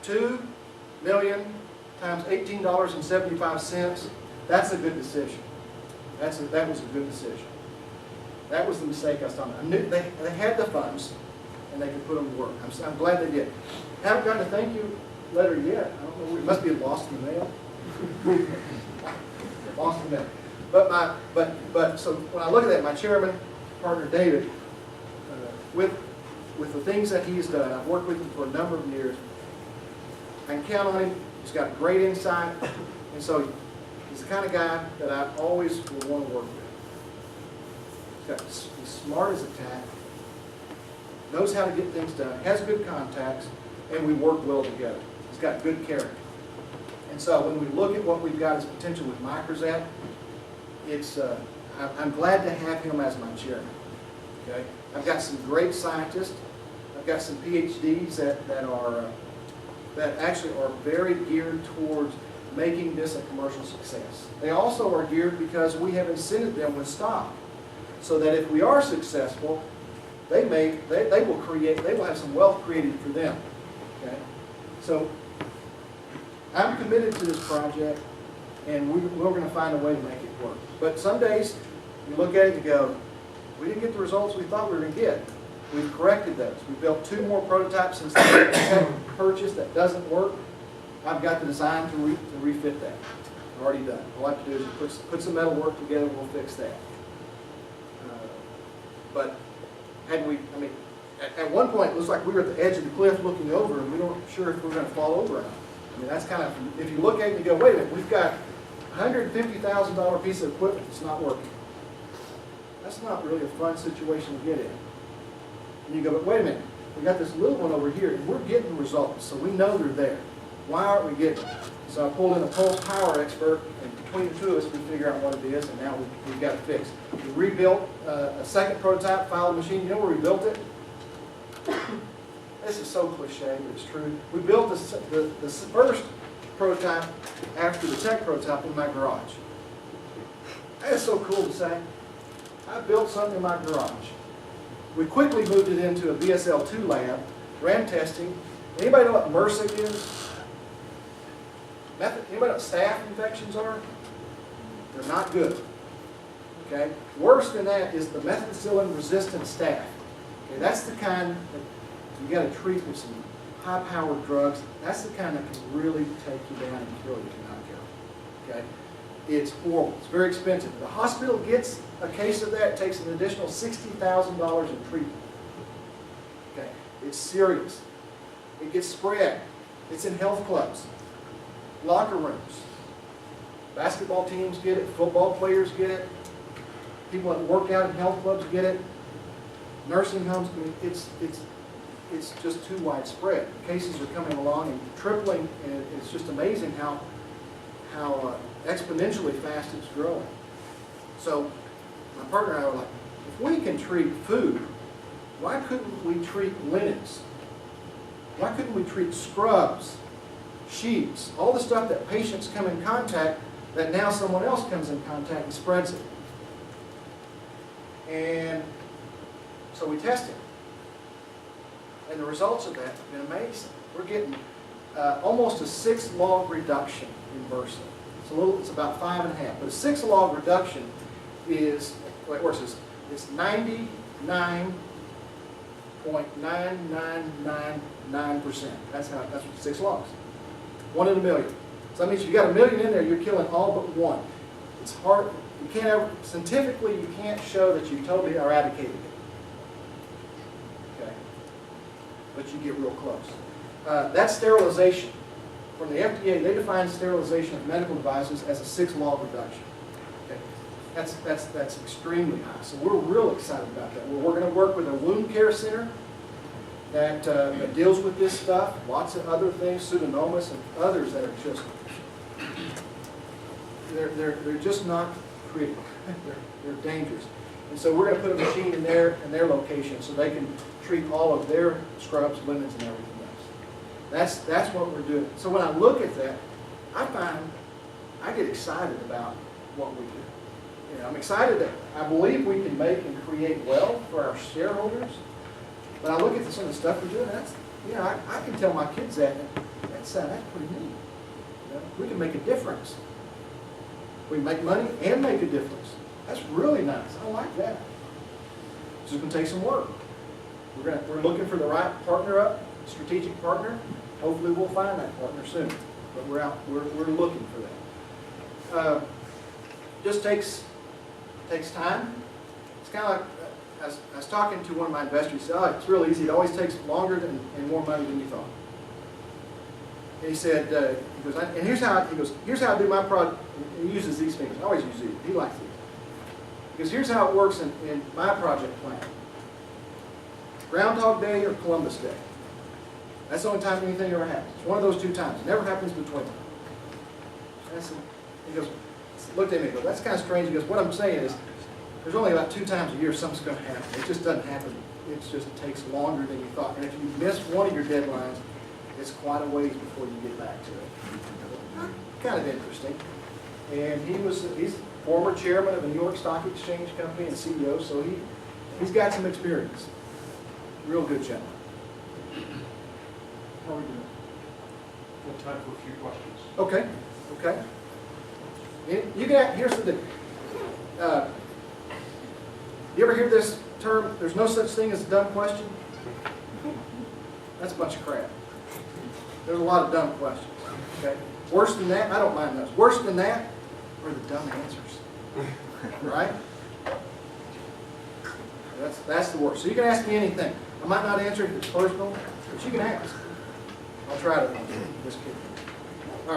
$2 million times $18.75, that's a good decision. That was a good decision. That was the mistake I was talking about. I knew they had the funds, and they could put them to work. I'm glad they did. Haven't gotten a thank you letter yet. I don't know. It must be lost in the mail. Lost in the mail. But so when I look at that, my chairman, partner David, with the things that he's done, I've worked with him for a number of years. I can count on him. He's got great insight, and so he's the kind of guy that I always will want to work with. He's smart as a tack, knows how to get things done, has good contacts, and we work well together. He's got good character. And so when we look at what we've got as potential with Microzat, I'm glad to have him as my chairman. Okay? I've got some great scientists. I've got some PhDs that actually are very geared towards making this a commercial success. They also are geared because we have incented them with stock, so that if we are successful, they will have some wealth created for them. Okay? So I'm committed to this project, and we're going to find a way to make it work. But some days you look at it and go, we didn't get the results we thought we were going to get. We've corrected those. We built 2 more prototypes since the purchase that doesn't work. I've got the design to refit that. I've already done it. All I have to do is put some metal work together, and we'll fix that. But had we, I mean, at one point it looks like we were at the edge of the cliff looking over, and we weren't sure if we were going to fall over or not. I mean, that's kind of, if you look at it and you go, wait a minute, we've got a $150,000 piece of equipment that's not working. That's not really a fun situation to get in. And you go, but wait a minute, we got this little one over here, and we're getting results, so we know they're there. Why aren't we getting them? So I pulled in a pulse power expert, and between the two of us, we figure out what it is, and now we've got it fixed. We rebuilt a second prototype, filed machine. You know where we built it? This is so cliche, but it's true. We built the first prototype after the tech prototype in my garage. That's so cool to say. I built something in my garage. We quickly moved it into a BSL-2 lab, ran testing. Anybody know what MRSA is? Anybody know what staph infections are? They're not good. Okay? Worse than that is the methicillin-resistant staph. Okay, that's the kind that you got to treat with some high-powered drugs. That's the kind that can really take you down and kill you if you're not careful. Okay? It's horrible. It's very expensive. The hospital gets a case of that. It takes an additional $60,000 in treatment. Okay? It's serious. It gets spread. It's in health clubs, locker rooms. Basketball teams get it. Football players get it. People that work out in health clubs get it. Nursing homes. I mean, it's just too widespread. Cases are coming along and tripling, and it's just amazing how exponentially fast it's growing. So my partner and I were like, if we can treat food, why couldn't we treat linens? Why couldn't we treat scrubs, sheets, all the stuff that patients come in contact that now someone else comes in contact and spreads it? And so we tested. And the results of that have been amazing. We're getting almost a 6-log reduction in MRSA. It's about 5.5, but a 6-log reduction is, wait, where's this? It's 99.9999%. That's what 6 logs. 1 in a million. So that means you got a million in there, you're killing all but one. It's hard. You can't ever, scientifically, you can't show that you totally eradicated it. Okay, but you get real close. That's sterilization. From the FDA, they define sterilization of medical devices as a 6-log reduction. Okay. That's extremely high. So we're real excited about that. We're going to work with a wound care center that deals with this stuff. Lots of other things, pseudomonas and others that are just they're just not creative. They're dangerous. And so we're going to put a machine in their location so they can treat all of their scrubs, linens, and everything else. That's what we're doing. So when I look at that, I get excited about what we do. You know, I'm excited that I believe we can make and create wealth for our shareholders. But I look at some of the stuff we're doing. That's, you know, I can tell my kids that, that's pretty neat. You know, we can make a difference. We make money and make a difference. That's really nice. I like that. It's just going to take some work. We're looking for the right partner strategic partner. Hopefully we'll find that partner soon. But we're looking for that. Just takes time. It's kind of like, I was talking to one of my investors. He said, oh, it's real easy. It always takes longer and more money than you thought. And he said, he goes, and here's how I do my project. He uses these things. I always use these. He likes these. Because here's how it works in my project plan. Groundhog Day or Columbus Day. That's the only time anything ever happens. It's one of those two times. It never happens between them. He goes, looked at me and goes, that's kind of strange. He goes, what I'm saying is, there's only about 2 times a year something's going to happen. It just doesn't happen. It just takes longer than you thought. And if you miss one of your deadlines, it's quite a ways before you get back to it. Kind of interesting. And he's former chairman of a New York Stock Exchange company and CEO, so he's got some experience. Real good gentleman. How are we doing? We have time for a few questions. Okay. You can. Here's the thing. You ever hear this term? There's no such thing as a dumb question. That's a bunch of crap. There's a lot of dumb questions. Okay. Worse than that, I don't mind those. Worse than that are the dumb answers. Right? That's the worst. So you can ask me anything. I might not answer if it's personal, but you can ask. I'll try to. Just kidding.